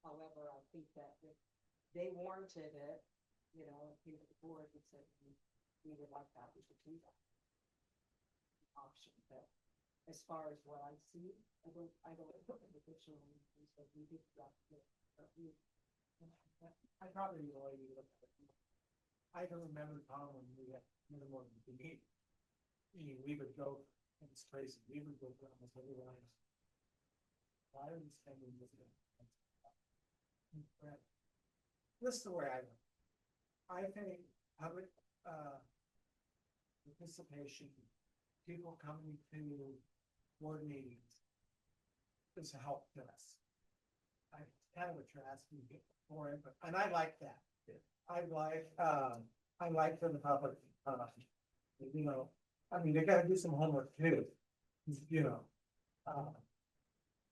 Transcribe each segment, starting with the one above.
However, I think that if they warranted it, if the board would say, we would like that, we should do that option. But as far as what I see, I don't put an additional increase, but we did that. I probably the way you look at it. I can remember Tom when we had minimum meeting. We would go, and it's crazy, we would go for almost every line. Why are we spending this? This is the way I look. I think public participation, people coming to board meetings is a help to us. I kind of what you're asking for it, and I like that. I like for the public, I mean, they gotta do some homework too,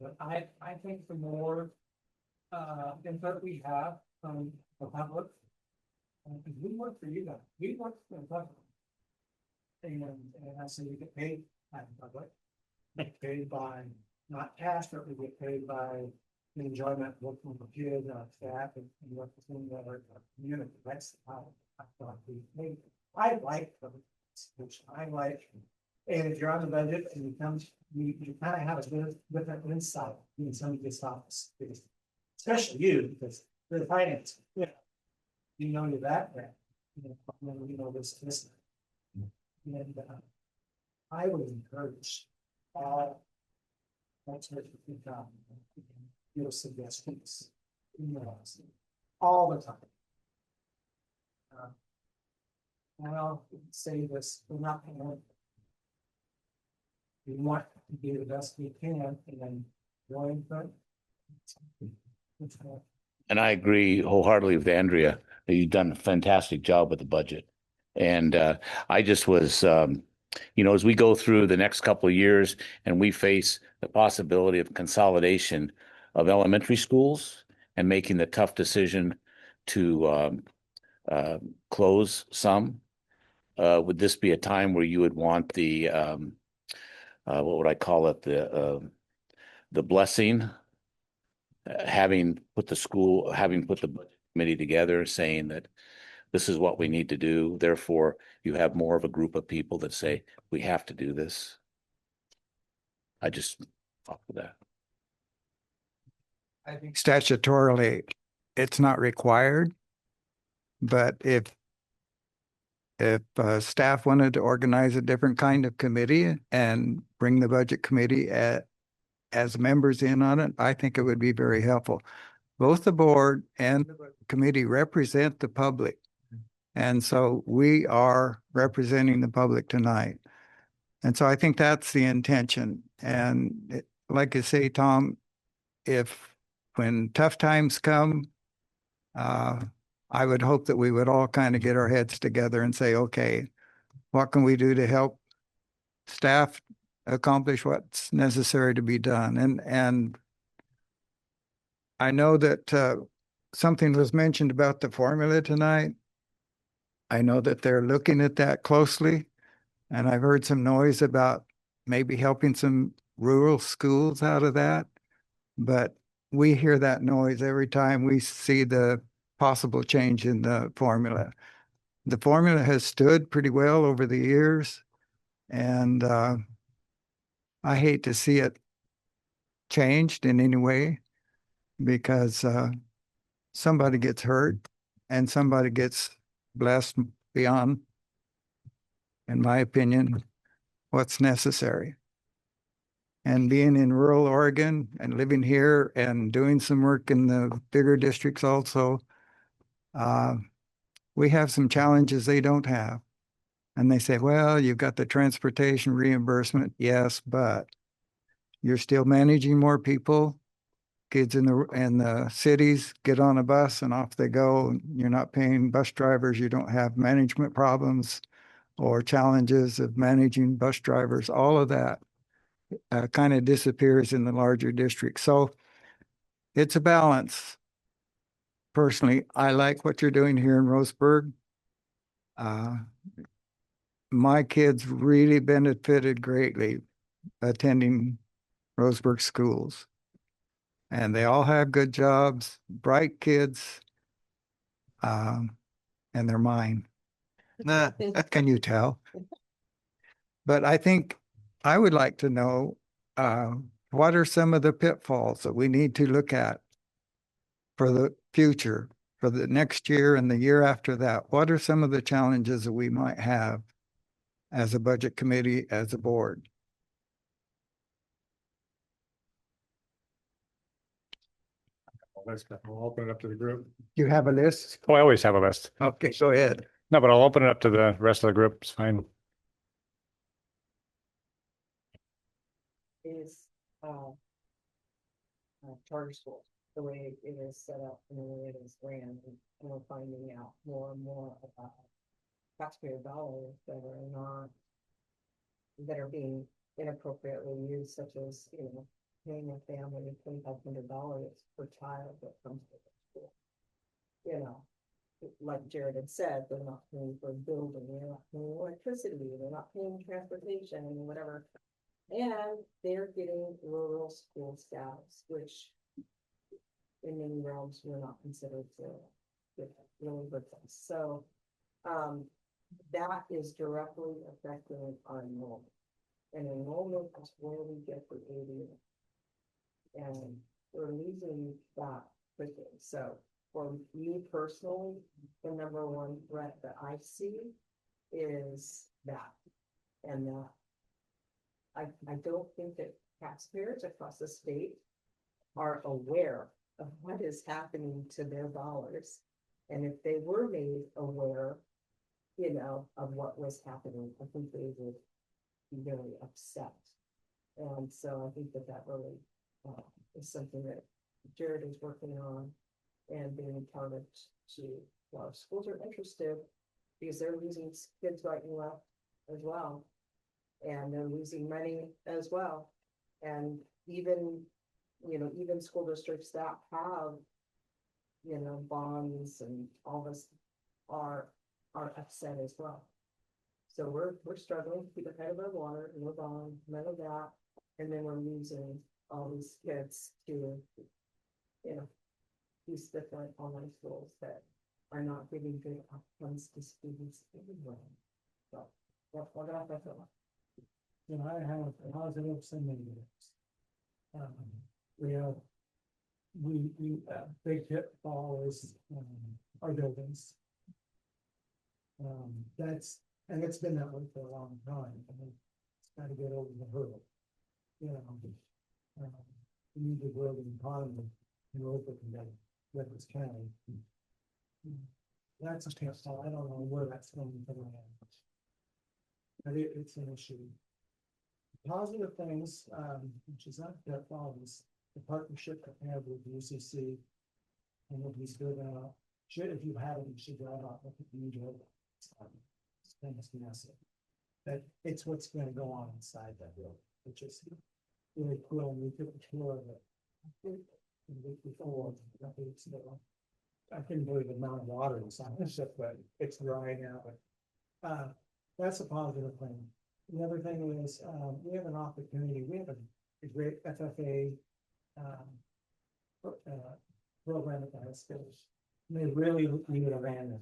but I think the more input we have from the public, we work for you guys, we work for the public. And I say we get paid by the public, get paid by not cash, but we get paid by the enjoyment of working with the kids, our staff, and representing our community. That's how I thought we made. I like them, which I like. And if you're on the budget and you come, you kind of have a different insight in some of this office, especially you, because you're the finance. Yeah, you know your background. This. And I would encourage all that's what you think your suggestions, all the time. And I'll say this, we're not going to, we want to do the best we can and going for it. And I agree wholeheartedly with Andrea that you've done a fantastic job with the budget. And I just was, as we go through the next couple of years and we face the possibility of consolidation of elementary schools and making the tough decision to close some, would this be a time where you would want the, what would I call it, the blessing, having put the budget committee together, saying that this is what we need to do. Therefore, you have more of a group of people that say, we have to do this. I just thought of that. I think statutorily, it's not required, but if staff wanted to organize a different kind of committee and bring the budget committee as members in on it, I think it would be very helpful. Both the board and the committee represent the public. And so we are representing the public tonight. And so I think that's the intention. And like you say, Tom, when tough times come, I would hope that we would all kind of get our heads together and say, okay, what can we do to help staff accomplish what's necessary to be done? And I know that something was mentioned about the formula tonight. I know that they're looking at that closely, and I've heard some noise about maybe helping some rural schools out of that. But we hear that noise every time we see the possible change in the formula. The formula has stood pretty well over the years, and I hate to see it changed in any way, because somebody gets hurt and somebody gets blessed beyond, in my opinion, what's necessary. And being in rural Oregon and living here and doing some work in the bigger districts also, we have some challenges they don't have. And they say, well, you've got the transportation reimbursement. Yes, but you're still managing more people. Kids in the cities get on a bus and off they go. You're not paying bus drivers. You don't have management problems or challenges of managing bus drivers. All of that kind of disappears in the larger district. So it's a balance. Personally, I like what you're doing here in Roseburg. My kids really benefited greatly attending Roseburg schools. And they all have good jobs, bright kids. And they're mine. Can you tell? But I think I would like to know, what are some of the pitfalls that we need to look at for the future, for the next year and the year after that? What are some of the challenges that we might have as a budget committee, as a board? We'll open it up to the group. You have a list? Oh, I always have a list. Okay, go ahead. No, but I'll open it up to the rest of the group. It's fine. Is, charter schools, the way it is set up and the way it is ran, and we're finding out more and more about taxpayer dollars that are being inappropriately used, such as, paying a family $2,500 per child that comes to the school. Like Jared had said, they're not paying for a building, they're not paying electricity, they're not paying transportation and whatever. And they're getting rural school status, which in many realms were not considered to get really good things. So that is directly affecting our enrollment. And enrollment is where we get the ADA. And we're losing that quickly. So for me personally, the number one threat that I see is that. And I don't think that taxpayers across the state are aware of what is happening to their dollars. And if they were made aware, of what was happening, I think they would be very upset. And so I think that really is something that Jared is working on and being touted to. Well, schools are interested because they're losing kids right and left as well. And they're losing money as well. And even school districts that have, bonds and all this are upset as well. So we're struggling to keep a head above water, no bond, none of that. And then we're losing all these kids to, these different online schools that are not giving good outcomes to students anyway. So what about that? I have positives and negatives. We big pitfall is our buildings. And it's been that way for a long time. It's got to get over the hurdle. We need to grow the economy in Roseburg and Redwoods County. That's a pitfall. I don't know where that's going to land. But it's an issue. Positive things, which is not that fall, is the partnership that we have with UCC and what he's building out. If you haven't, you should go out with the new job. It's massive. That it's what's going to go on inside that building, which is really cool. And we took a tour of it the week before. I couldn't believe the amount of water inside the ship, but it's drying out. That's a positive thing. The other thing is, we have an opportunity. We have a great FFA program at the high schools. And they really need a van.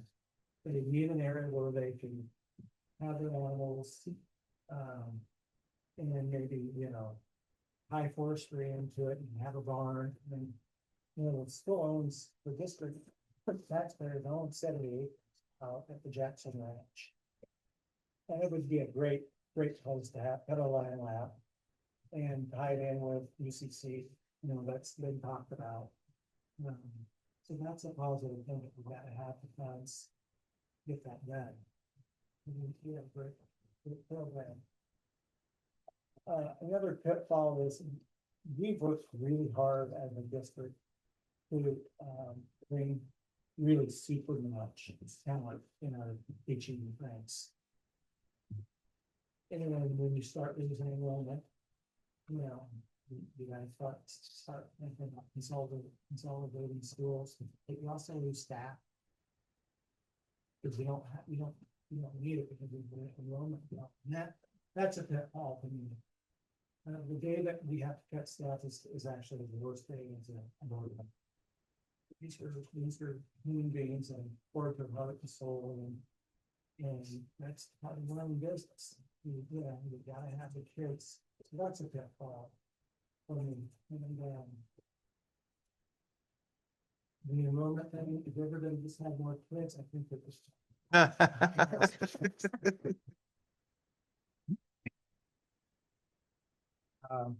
They need an area where they can have their animals, and then maybe, high forestry into it and have a barn. And, the school owns the district, taxpayers own 78 at the Jackson Ranch. And it would be a great place to have a land lab and tied in with UCC, that's been talked about. So that's a positive thing that we've got to have the funds get that done. We have a great program. Another pitfall is we've worked really hard as a district to bring really super much talent in our teaching ranks. And then when you start losing enrollment, you guys start thinking about consolidating schools. But you also lose staff because you don't need it because of the enrollment. And that's a pitfall for me. The day that we have to cut staff is actually the worst day as a board. These are human beings and work of heart and soul and that's part of running business. You gotta have the kids. So that's a pitfall for me. And the enrollment thing, if everybody just had more kids, I think that was. Um,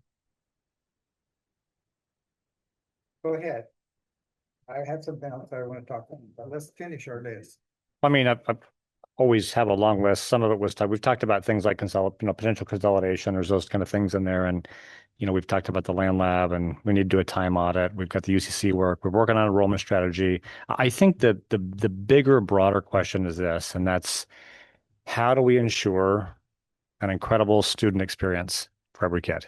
Go ahead. I have something else I want to talk about, but let's finish our list. I mean, I always have a long list. Some of it was, we've talked about things like potential consolidation. There's those kind of things in there. And, we've talked about the land lab and we need to do a time audit. We've got the UCC work. We're working on enrollment strategy. I think that the bigger, broader question is this, and that's how do we ensure an incredible student experience for every kid?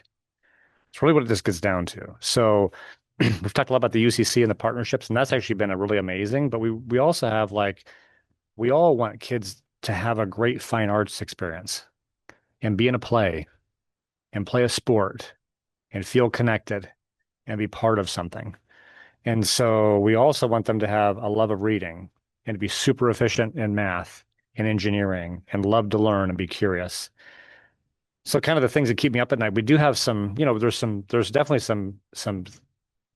It's really what this gets down to. So we've talked a lot about the UCC and the partnerships, and that's actually been a really amazing, but we also have we all want kids to have a great fine arts experience and be in a play and play a sport and feel connected and be part of something. And so we also want them to have a love of reading and to be super efficient in math and engineering and love to learn and be curious. So kind of the things that keep me up at night, we do have some, there's definitely some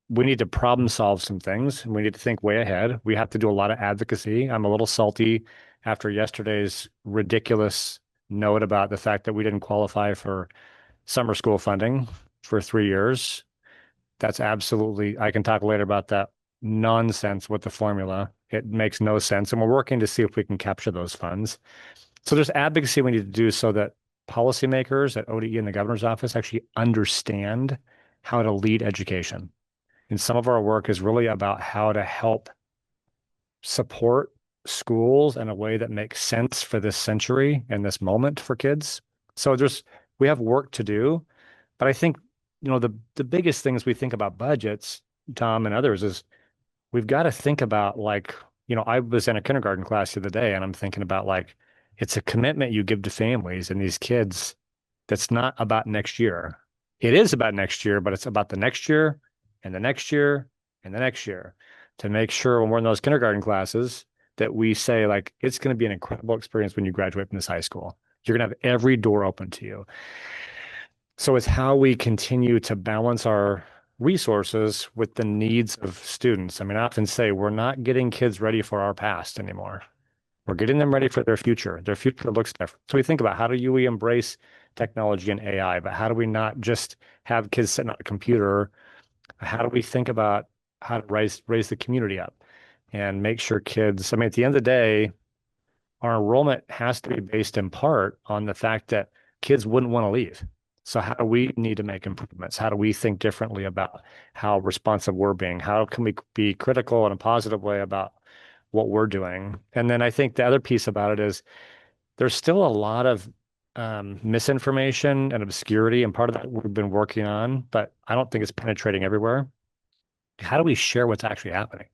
we need to problem solve some things. We need to think way ahead. We have to do a lot of advocacy. I'm a little salty after yesterday's ridiculous note about the fact that we didn't qualify for summer school funding for 3 years. That's absolutely, I can talk later about that nonsense with the formula. It makes no sense. And we're working to see if we can capture those funds. So there's advocacy we need to do so that policymakers at ODE and the governor's office actually understand how to lead education. And some of our work is really about how to help support schools in a way that makes sense for this century and this moment for kids. So we have work to do, but I think, the biggest things we think about budgets, Tom and others, is we've got to think about I was in a kindergarten class the other day and I'm thinking about it's a commitment you give to families and these kids that's not about next year. It is about next year, but it's about the next year and the next year and the next year to make sure when we're in those kindergarten classes that we say it's going to be an incredible experience when you graduate from this high school. You're going to have every door open to you. So it's how we continue to balance our resources with the needs of students. I mean, I often say we're not getting kids ready for our past anymore. We're getting them ready for their future. Their future looks different. So we think about how do we embrace technology and AI, but how do we not just have kids sitting on a computer? How do we think about how to raise the community up and make sure kids, at the end of the day, our enrollment has to be based in part on the fact that kids wouldn't want to leave. So how do we need to make improvements? How do we think differently about how responsive we're being? How can we be critical in a positive way about what we're doing? And then I think the other piece about it is there's still a lot of misinformation and obscurity, and part of that we've been working on, but I don't think it's penetrating everywhere. How do we share what's actually happening?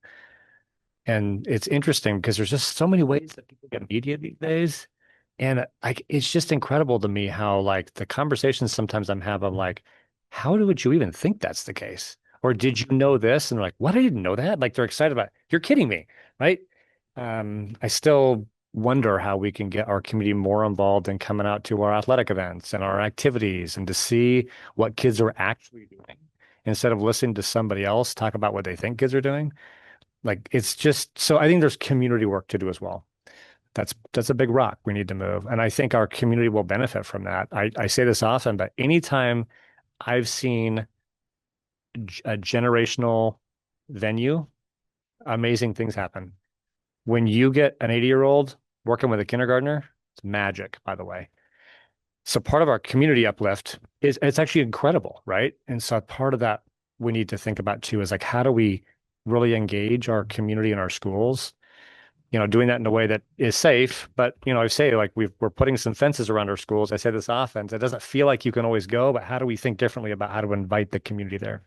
And it's interesting because there's just so many ways that people get media these days. And it's just incredible to me how the conversations sometimes I'm having, how would you even think that's the case? Or did you know this? And they're like, what? I didn't know that. They're excited about it. You're kidding me, right? I still wonder how we can get our community more involved in coming out to our athletic events and our activities and to see what kids are actually doing instead of listening to somebody else talk about what they think kids are doing. It's just, so I think there's community work to do as well. That's a big rock we need to move. And I think our community will benefit from that. I say this often, but anytime I've seen a generational venue, amazing things happen. When you get an 80-year-old working with a kindergartner, it's magic, by the way. So part of our community uplift is it's actually incredible, right? And so part of that we need to think about too is how do we really engage our community and our schools? Doing that in a way that is safe. But, I say we're putting some fences around our schools. I say this often. It doesn't feel like you can always go, but how do we think differently about how to invite the community there?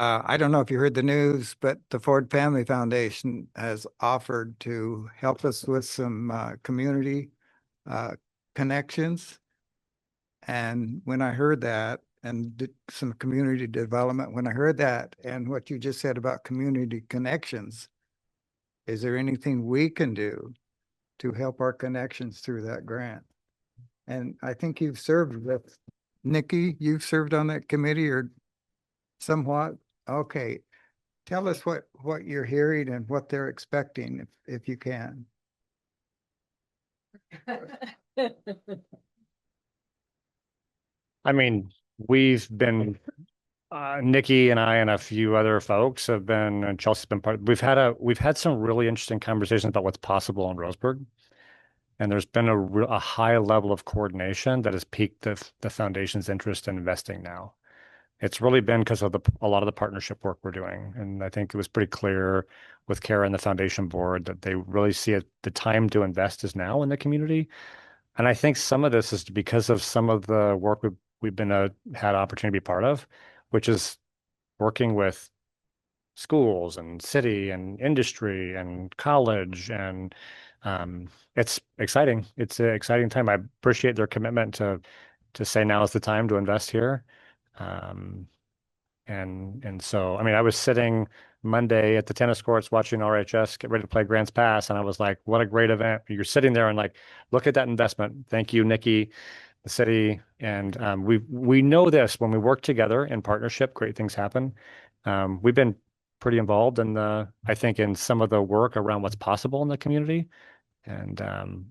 I don't know if you heard the news, but the Ford Family Foundation has offered to help us with some community uh, connections. And when I heard that, and did some community development, when I heard that, and what you just said about community connections, is there anything we can do to help our connections through that grant? And I think you've served with, Nikki, you've served on that committee or somewhat? Okay, tell us what you're hearing and what they're expecting, if you can. I mean, we've been, Nikki and I and a few other folks have been, and Chelsea's been part, we've had some really interesting conversations about what's possible in Roseburg. And there's been a high level of coordination that has piqued the foundation's interest in investing now. It's really been because of a lot of the partnership work we're doing. And I think it was pretty clear with Kara and the foundation board that they really see it, the time to invest is now in the community. And I think some of this is because of some of the work we've been had opportunity to be part of, which is working with schools and city and industry and college, and it's exciting. It's an exciting time. I appreciate their commitment to say now is the time to invest here. Um, and so, I mean, I was sitting Monday at the tennis courts watching RHS get ready to play Grants Pass, and I was like, what a great event. You're sitting there and like, look at that investment. Thank you, Nikki, the city. And we know this when we work together in partnership, great things happen. We've been pretty involved in I think in some of the work around what's possible in the community. And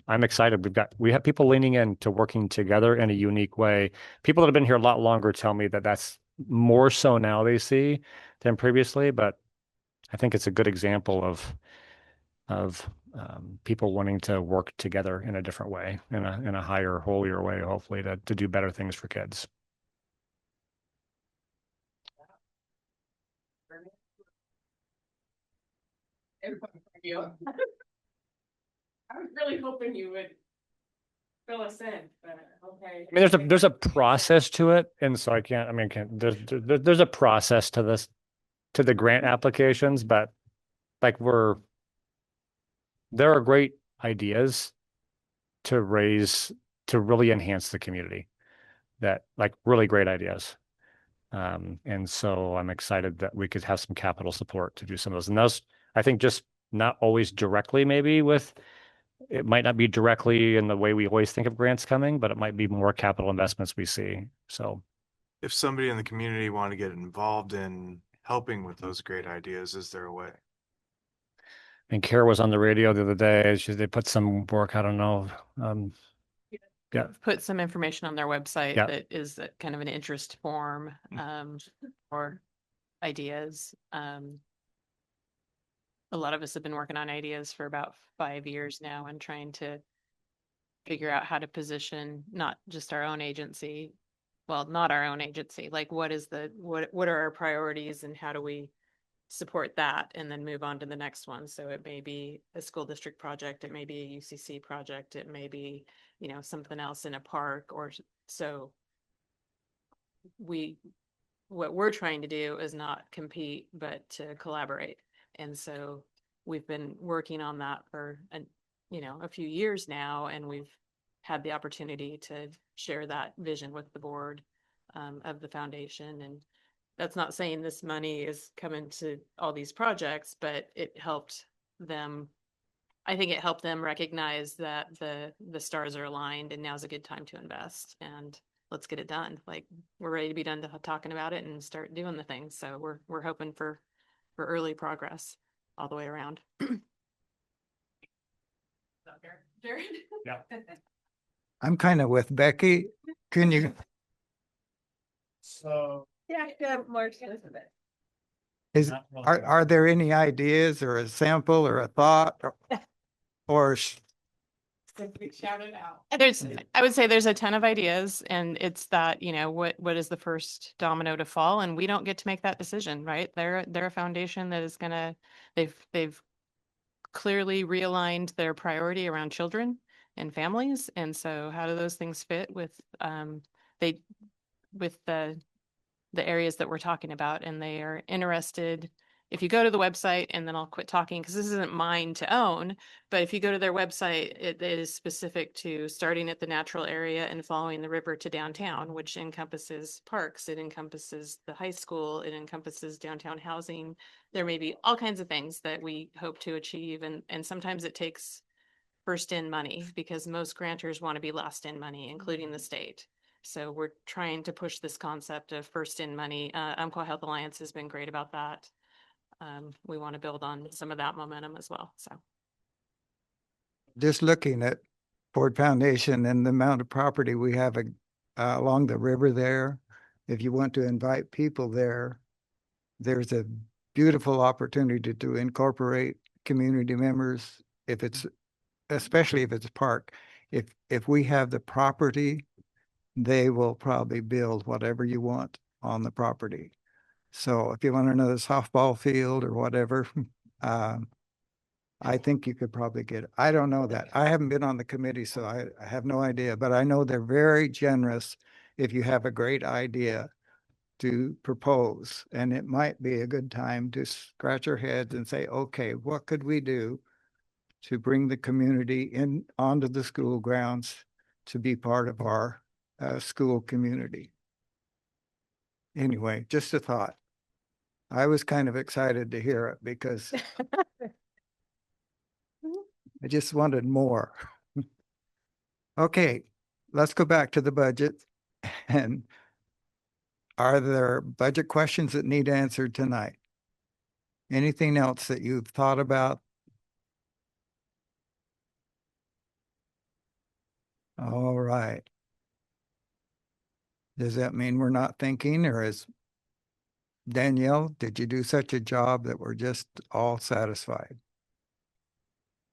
I'm excited. We have people leaning into working together in a unique way. People that have been here a lot longer tell me that that's more so now they see than previously. But I think it's a good example of people wanting to work together in a different way, in a higher, holier way, hopefully to do better things for kids. You. I was really hoping you would fill us in, but okay. I mean, there's a process to it, and so I can't. I mean, there's a process to this, to the grant applications, but like there are great ideas to really enhance the community, that like really great ideas. And so I'm excited that we could have some capital support to do some of those. And those, I think, just not always directly, maybe it might not be directly in the way we always think of grants coming, but it might be more capital investments we see. So if somebody in the community want to get involved in helping with those great ideas, is there a way? and Kara was on the radio the other day. They put some work, I don't know. Yeah. Put some information on their website Yeah. that is kind of an interest form or ideas. A lot of us have been working on ideas for about 5 years now and trying to figure out how to position not just our own agency, well, not our own agency, like what are our priorities and how do we support that and then move on to the next one. So it may be a school district project, it may be a UCC project, it may be, something else in a park, or so what we're trying to do is not compete, but to collaborate. And so we've been working on that for a few years now, and we've had the opportunity to share that vision with the board of the foundation. And that's not saying this money is coming to all these projects, but it helped them. I think it helped them recognize that the stars are aligned and now's a good time to invest, and let's get it done. Like, we're ready to be done talking about it and start doing the things. So we're hoping for early progress all the way around. Jared? Yeah. I'm kind of with Becky. Can you, So Yeah, more sense of it. are there any ideas or a sample or a thought or Simply shout it out. I would say there's a ton of ideas, and it's that, what is the first domino to fall, and we don't get to make that decision, right? They're a foundation that is they've clearly realigned their priority around children and families. And so how do those things fit with the the areas that we're talking about, and they are interested. If you go to the website, and then I'll quit talking because this isn't mine to own, but if you go to their website, it is specific to starting at the natural area and following the river to downtown, which encompasses parks, it encompasses the high school, it encompasses downtown housing. There may be all kinds of things that we hope to achieve, and sometimes it takes first in money because most grantors want to be last in money, including the state. So we're trying to push this concept of first in money. Umpqua Health Alliance has been great about that. We want to build on some of that momentum as well. So Just looking at Ford Foundation and the amount of property we have along the river there, if you want to invite people there, there's a beautiful opportunity to incorporate community members if it's, especially if it's a park. If we have the property, they will probably build whatever you want on the property. So if you want another softball field or whatever, I think you could probably get it. I don't know that. I haven't been on the committee, so I have no idea, but I know they're very generous if you have a great idea to propose. And it might be a good time to scratch our heads and say, okay, what could we do to bring the community in onto the school grounds to be part of our school community? Anyway, just a thought. I was kind of excited to hear it because I just wanted more. Okay, let's go back to the budget. And are there budget questions that need answered tonight? Anything else that you've thought about? All right. Does that mean we're not thinking, or is Danielle, did you do such a job that we're just all satisfied?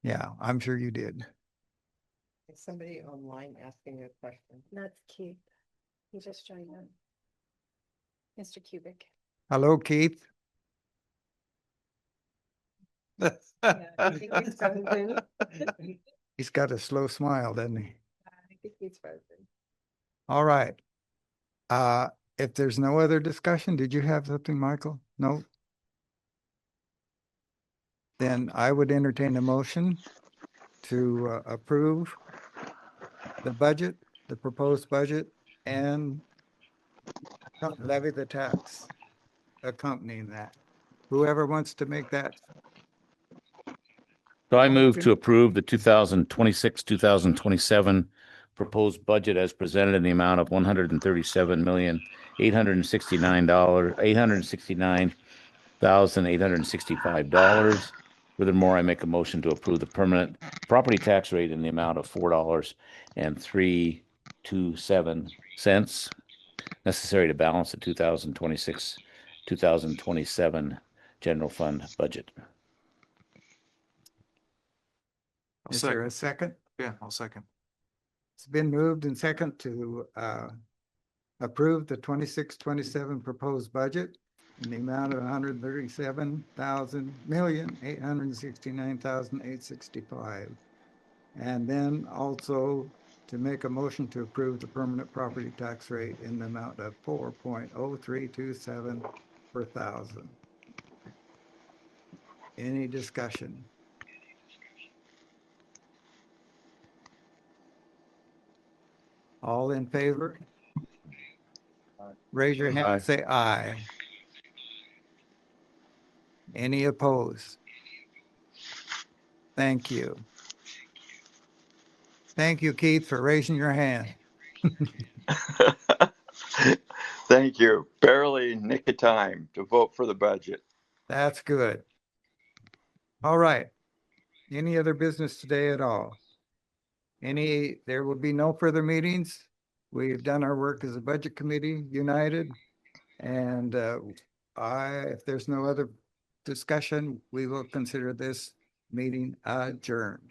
Yeah, I'm sure you did. Is somebody online asking a question? That's Keith. He just joined in. Mr. Cubic. Hello, Keith. I think he's frozen. He's got a slow smile, doesn't he? I think he's frozen. All right. If there's no other discussion, did you have something, Michael? No? Then I would entertain a motion to approve the budget, the proposed budget, and levy the tax accompanying that. Whoever wants to make that. So I move to approve the 2026, 2027 proposed budget as presented in the amount of $137,869,865. Furthermore, I make a motion to approve the permanent property tax rate in the amount of $4.327 necessary to balance the 2026, 2027 general fund budget. I'll Is there second. a second? Yeah, I'll second. It's been moved and second to approve the 26-27 proposed budget in the amount of $137,869,865. And then also to make a motion to approve the permanent property tax rate in the amount of 4.0327 per thousand. Any discussion? All in favor? Raise your hand Aye. and say aye. Any opposed? Thank you. Thank you, Keith, for raising your hand. Thank you. Barely nick of time to vote for the budget. That's good. All right. Any other business today at all? There will be no further meetings. We've done our work as a budget committee, united. And if there's no other discussion, we will consider this meeting adjourned.